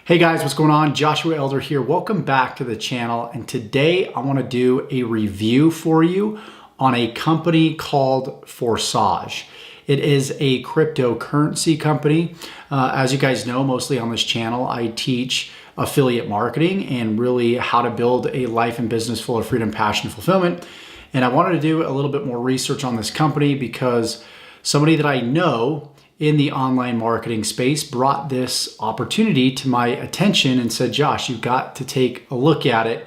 Hey guys, what's going on? Joshua Elder here. Welcome back to the channel. And today I want to do a review for you on a company called Forsage. It is a cryptocurrency company. As you guys know, mostly on this channel, I teach affiliate marketing and really how to build a life and business full of freedom, passion, and fulfillment. And I wanted to do a little bit more research on this company because somebody that I know in the online marketing space brought this opportunity to my attention and said, Josh, you've got to take a look at it.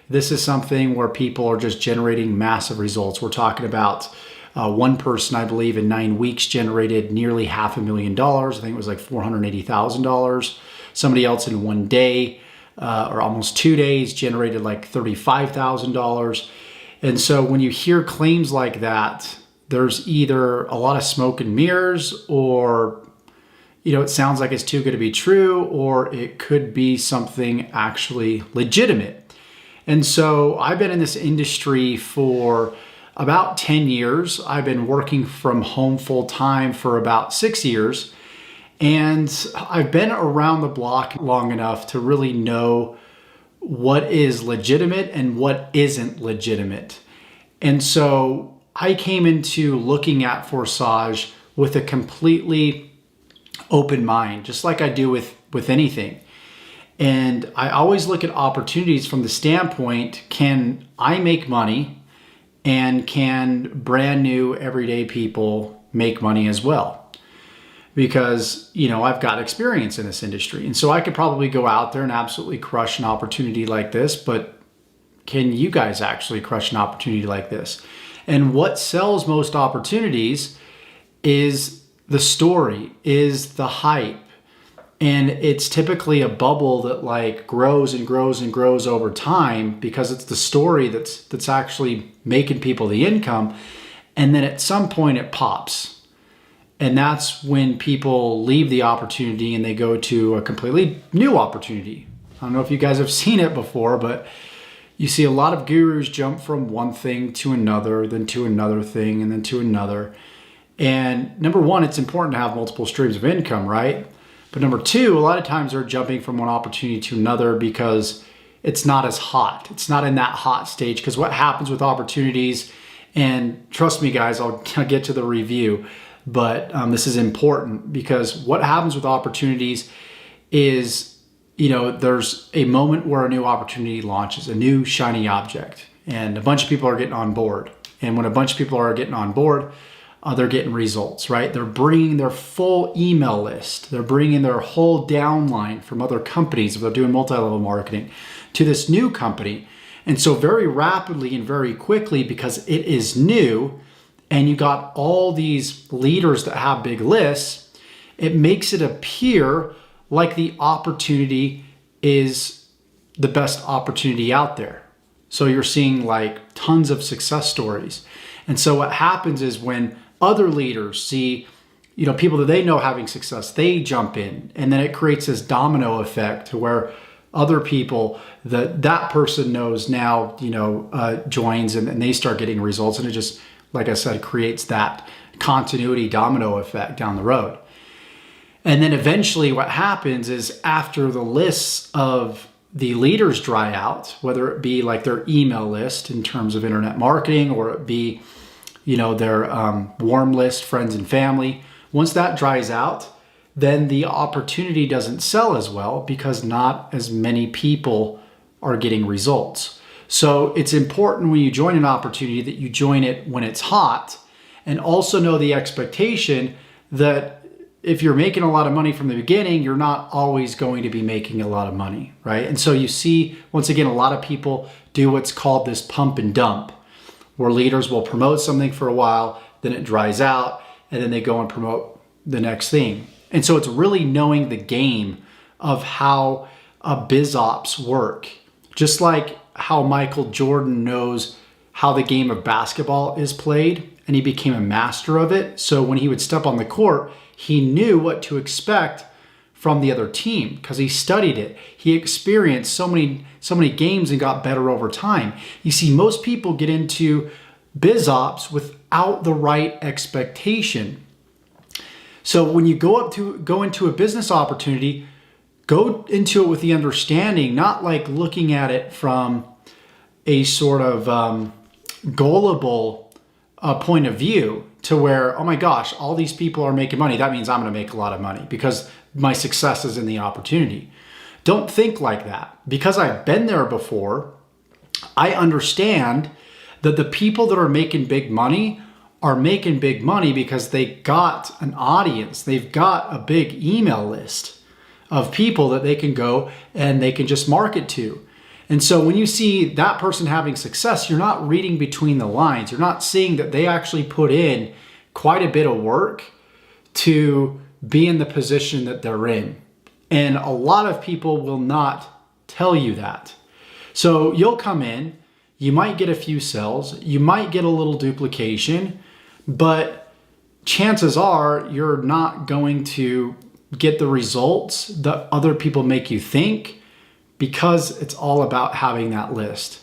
This is something where people are just generating massive results. We're talking about one person, I believe, in 9 weeks generated nearly $500,000. I think it was like $480,000. Somebody else in 1 day or almost 2 days generated like $35,000. And so when you hear claims like that, there's either a lot of smoke and mirrors, or it sounds like it's too good to be true, or it could be something actually legitimate. And so I've been in this industry for about 10 years. I've been working from home full time for about 6 years. And I've been around the block long enough to really know what is legitimate and what isn't legitimate. And so I came into looking at Forsage with a completely open mind, just like I do with anything. And I always look at opportunities from the standpoint, can I make money, and can brand new everyday people make money as well? Because, I've got experience in this industry. And so I could probably go out there and absolutely crush an opportunity like this, but can you guys actually crush an opportunity like this? And what sells most opportunities is the story, is the hype. And it's typically a bubble that grows and grows and grows over time because it's the story that's actually making people the income. And then at some point it pops. And that's when people leave the opportunity and they go to a completely new opportunity. I don't know if you guys have seen it before, but you see a lot of gurus jump from one thing to another, then to another thing, and then to another. And number one, it's important to have multiple streams of income, right? But number two, a lot of times they're jumping from one opportunity to another because it's not as hot. It's not in that hot stage. Because what happens with opportunities, and trust me guys, I'll get to the review, but this is important because what happens with opportunities is there's a moment where a new opportunity launches, a new shiny object, and a bunch of people are getting on board. And when a bunch of people are getting on board, they're getting results, right? They're bringing their full email list. They're bringing their whole downline from other companies if they're doing multi-level marketing to this new company. And so very rapidly and very quickly, because it is new and you got all these leaders that have big lists, it makes it appear like the opportunity is the best opportunity out there. So you're seeing tons of success stories. And so what happens is when other leaders see, people that they know having success, they jump in, and then it creates this domino effect to where other people that person knows now, joins and they start getting results. And it just, like I said, creates that continuity domino effect down the road. And then eventually what happens is after the lists of the leaders dry out, whether it be their email list in terms of internet marketing, or it be, their warm list, friends and family, once that dries out, then the opportunity doesn't sell as well because not as many people are getting results. So it's important when you join an opportunity that you join it when it's hot, and also know the expectation that if you're making a lot of money from the beginning, you're not always going to be making a lot of money, right? And so you see, once again, a lot of people do what's called this pump and dump, where leaders will promote something for a while, then it dries out, and then they go and promote the next thing. And so it's really knowing the game of how biz ops work. Just like how Michael Jordan knows how the game of basketball is played, and he became a master of it. So when he would step on the court, he knew what to expect from the other team because he studied it. He experienced so many games and got better over time. You see, most people get into biz ops without the right expectation. So when you go into a business opportunity, go into it with the understanding, not like looking at it from a sort of gullible point of view to where, oh my gosh, all these people are making money. That means I'm going to make a lot of money because my success is in the opportunity. Don't think like that. Because I've been there before, I understand that the people that are making big money are making big money because they got an audience. They've got a big email list of people that they can go and they can just market to. And so when you see that person having success, you're not reading between the lines. You're not seeing that they actually put in quite a bit of work to be in the position that they're in. And a lot of people will not tell you that. So you'll come in, you might get a few sales, you might get a little duplication, but chances are you're not going to get the results that other people make you think, because it's all about having that list.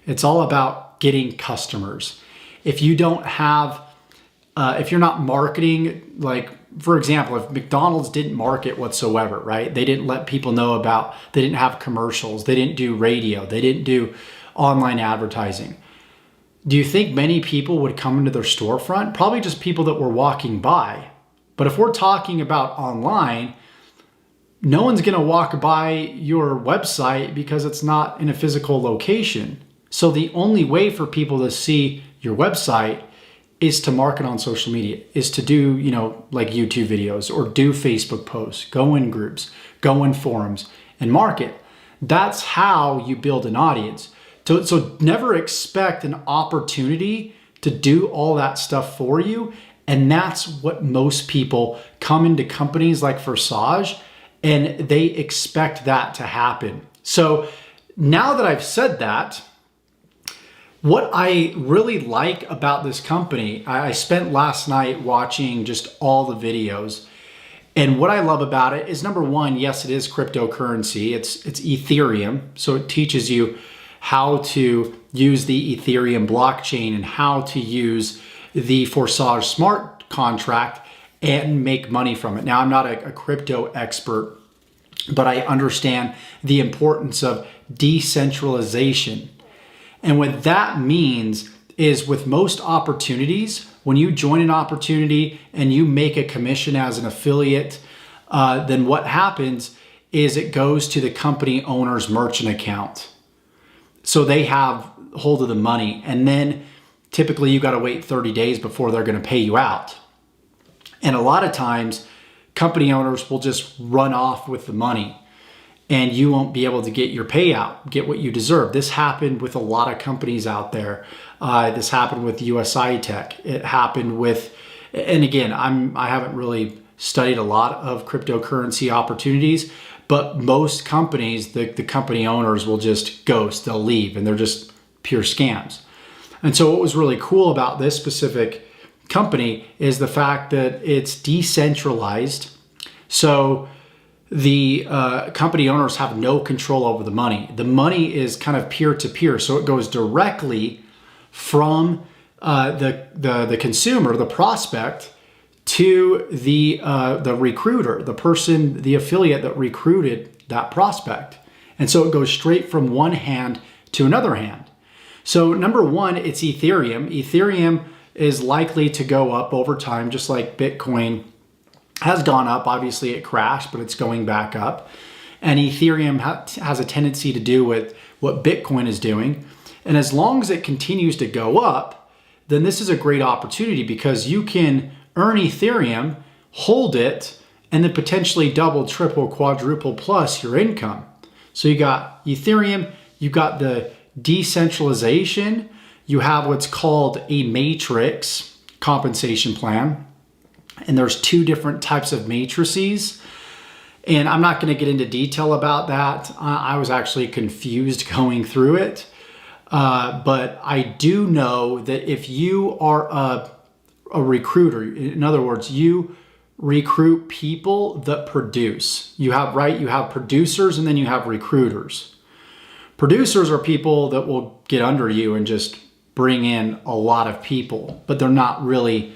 It's all about getting customers. If you don't have, if you're not marketing, like for example, if McDonald's didn't market whatsoever, right? They didn't let people know about, they didn't have commercials, they didn't do radio, they didn't do online advertising. Do you think many people would come into their storefront? Probably just people that were walking by. But if we're talking about online, no one's going to walk by your website because it's not in a physical location. So the only way for people to see your website is to market on social media, is to do, like YouTube videos or do Facebook posts, go in groups, go in forums and market. That's how you build an audience. So never expect an opportunity to do all that stuff for you. And that's what most people come into companies like Forsage, and they expect that to happen. So now that I've said that, what I really like about this company, I spent last night watching just all the videos. And what I love about it is, number one, yes, it is cryptocurrency. It's Ethereum. So it teaches you how to use the Ethereum blockchain and how to use the Forsage smart contract and make money from it. Now, I'm not a crypto expert, but I understand the importance of decentralization. And what that means is, with most opportunities, when you join an opportunity and you make a commission as an affiliate, then what happens is it goes to the company owner's merchant account. So they have hold of the money, and then typically you got to wait 30 days before they're going to pay you out. And a lot of times company owners will just run off with the money and you won't be able to get your payout, get what you deserve. This happened with a lot of companies out there. This happened with USI Tech. It happened with, and again, I haven't really studied a lot of cryptocurrency opportunities, but most companies, the company owners will just ghost, they'll leave, and they're just pure scams. And so what was really cool about this specific company is the fact that it's decentralized. So the company owners have no control over the money. The money is kind of peer-to-peer, so it goes directly from the consumer, the prospect, to the recruiter, the person, the affiliate that recruited that prospect. And so it goes straight from one hand to another hand. So number one, it's Ethereum. Ethereum is likely to go up over time, just like Bitcoin has gone up. Obviously it crashed, but it's going back up. And Ethereum has a tendency to do with what Bitcoin is doing. And as long as it continues to go up, then this is a great opportunity, because you can earn Ethereum, hold it, and then potentially double, triple, quadruple plus your income. So you got Ethereum, you got the decentralization, you have what's called a matrix compensation plan. And there's two different types of matrices. And I'm not going to get into detail about that. I was actually confused going through it. But I do know that if you are a recruiter, in other words, you recruit people that produce. You have producers, and then you have recruiters. Producers are people that will get under you and just bring in a lot of people, but they're not really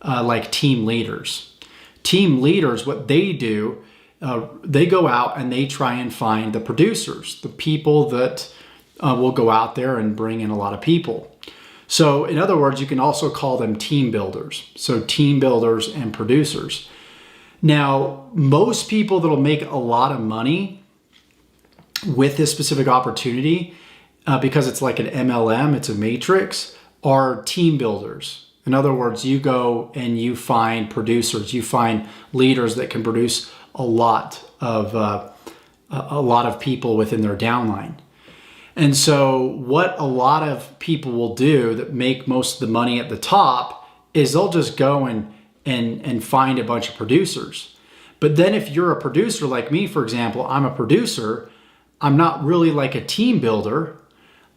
like team leaders. Team leaders, what they do they go out and they try and find the producers, the people that will go out there and bring in a lot of people. So in other words, you can also call them team builders. So team builders and producers. Now, most people that'll make a lot of money with this specific opportunity, because it's like an MLM, it's a matrix, are team builders. In other words, you go and you find producers, you find leaders that can produce a lot of people within their downline. And so what a lot of people will do that make most of the money at the top is they'll just go and find a bunch of producers. But then if you're a producer like me, for example, I'm a producer, I'm not really like a team builder.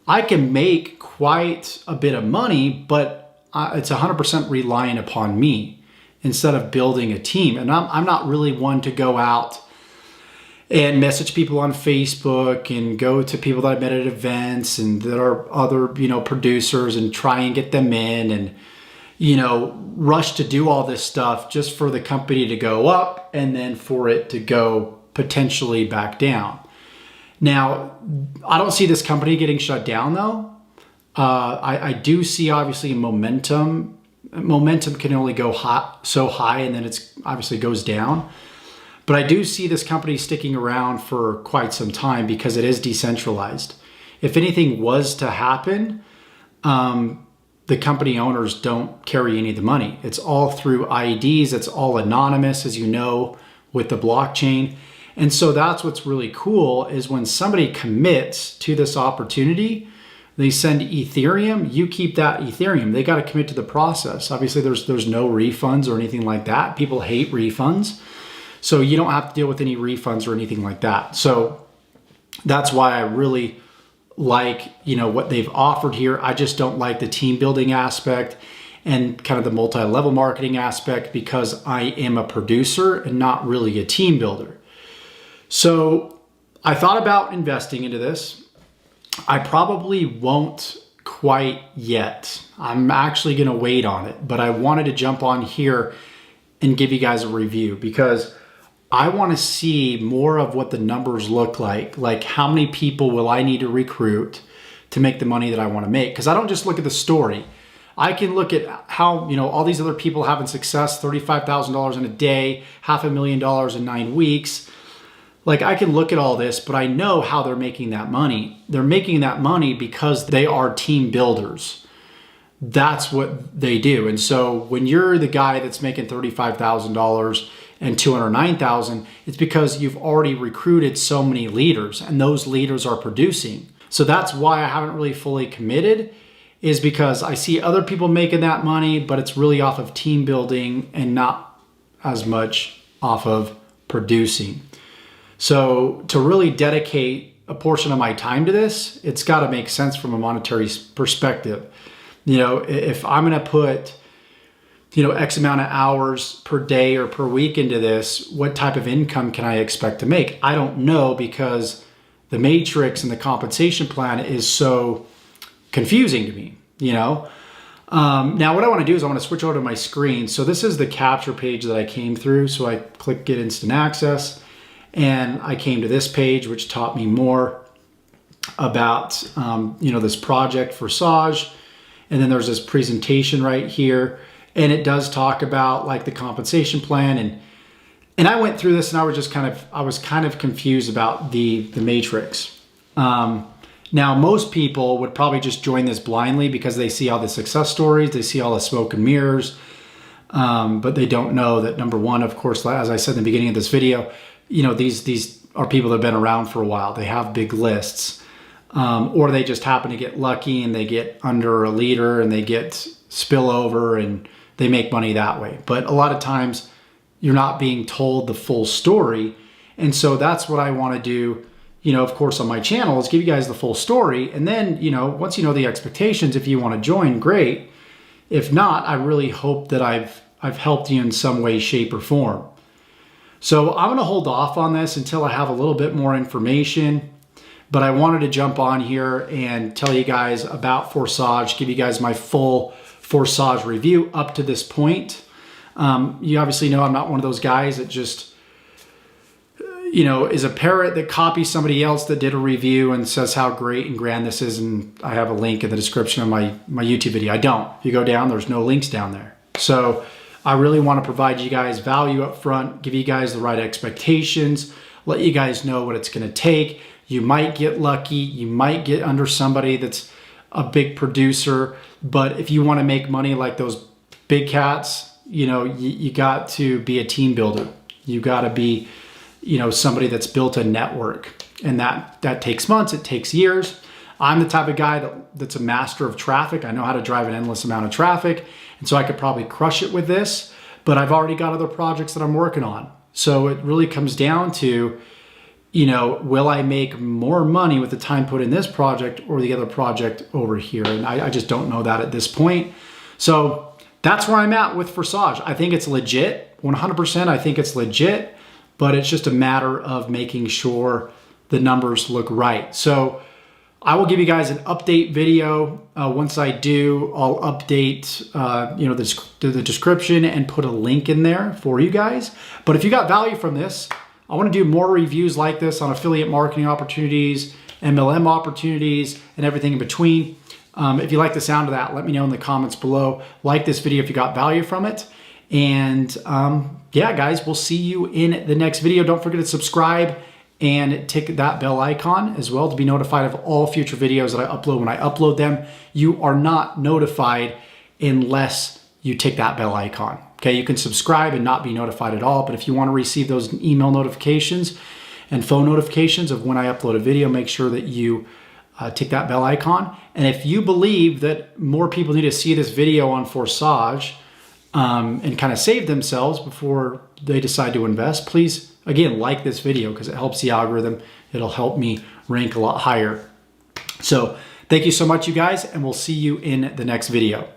I can make quite a bit of money, but it's 100% reliant upon me instead of building a team. And I'm not really one to go out and message people on Facebook and go to people that I met at events and that are other, producers and try and get them in and, rush to do all this stuff just for the company to go up and then for it to go potentially back down. Now, I don't see this company getting shut down though. I do see obviously momentum. Momentum can only go so high and then it's obviously goes down. But I do see this company sticking around for quite some time because it is decentralized. If anything was to happen, the company owners don't carry any of the money. It's all through IDs. It's all anonymous, as you know, with the blockchain. And so that's what's really cool is when somebody commits to this opportunity, they send Ethereum, you keep that Ethereum. They got to commit to the process. Obviously, there's no refunds or anything like that. People hate refunds. So you don't have to deal with any refunds or anything like that. So that's why I really like, what they've offered here. I just don't like the team building aspect and kind of the multi-level marketing aspect because I am a producer and not really a team builder. So I thought about investing into this. I probably won't quite yet. I'm actually going to wait on it, but I wanted to jump on here and give you guys a review because I want to see more of what the numbers look like how many people will I need to recruit to make the money that I want to make? Because I don't just look at the story. I can look at how, all these other people having success, $35,000 in a day, $500,000 in 9 weeks. I can look at all this, but I know how they're making that money. They're making that money because they are team builders. That's what they do. And so when you're the guy that's making $35,000 and $209,000, it's because you've already recruited so many leaders and those leaders are producing. So that's why I haven't really fully committed, is because I see other people making that money, but it's really off of team building and not as much off of producing. So to really dedicate a portion of my time to this, it's got to make sense from a monetary perspective. If I'm going to put, X amount of hours per day or per week into this, what type of income can I expect to make? I don't know because the matrix and the compensation plan is so confusing to me, Now what I want to do is I want to switch over to my screen. So this is the capture page that I came through. So I click get instant access. And I came to this page, which taught me more about, this project Forsage. And then there's this presentation right here. And it does talk about the compensation plan. And I went through this and I was kind of confused about the matrix. Now, most people would probably just join this blindly because they see all the success stories. They see all the smoke and mirrors. But they don't know that, number one, of course, as I said in the beginning of this video, these are people that have been around for a while. They have big lists, or they just happen to get lucky and they get under a leader and they get spillover and they make money that way. But a lot of times you're not being told the full story. And so that's what I want to do, of course, on my channel is give you guys the full story. And then, once you know the expectations, if you want to join, great. If not, I really hope that I've helped you in some way, shape, or form. So I'm going to hold off on this until I have a little bit more information, but I wanted to jump on here and tell you guys about Forsage, give you guys my full Forsage review up to this point. You obviously know I'm not one of those guys that just is a parrot that copies somebody else that did a review and says how great and grand this is. And I have a link in the description of my YouTube video. I don't. If you go down, there's no links down there. So I really want to provide you guys value up front, give you guys the right expectations, let you guys know what it's going to take. You might get lucky. You might get under somebody that's a big producer. But if you want to make money like those big cats, you got to be a team builder. You got to be, somebody that's built a network, and that takes months. It takes years. I'm the type of guy that's a master of traffic. I know how to drive an endless amount of traffic. And so I could probably crush it with this, but I've already got other projects that I'm working on. So it really comes down to, will I make more money with the time put in this project or the other project over here? And I just don't know that at this point. So that's where I'm at with Forsage. I think it's legit, 100%. I think it's legit, but it's just a matter of making sure the numbers look right. So I will give you guys an update video. Once I do, I'll update the description and put a link in there for you guys. But if you got value from this, I want to do more reviews like this on affiliate marketing opportunities, MLM opportunities, and everything in between. If you like the sound of that, let me know in the comments below. Like this video if you got value from it. And yeah, guys, we'll see you in the next video. Don't forget to subscribe and tick that bell icon as well to be notified of all future videos that I upload. When I upload them, you are not notified unless you tick that bell icon. Okay, you can subscribe and not be notified at all, but if you want to receive those email notifications and phone notifications of when I upload a video, make sure that you tick that bell icon. And if you believe that more people need to see this video on Forsage and kind of save themselves before they decide to invest, please, again, like this video because it helps the algorithm. It'll help me rank a lot higher. So thank you so much, you guys, and we'll see you in the next video.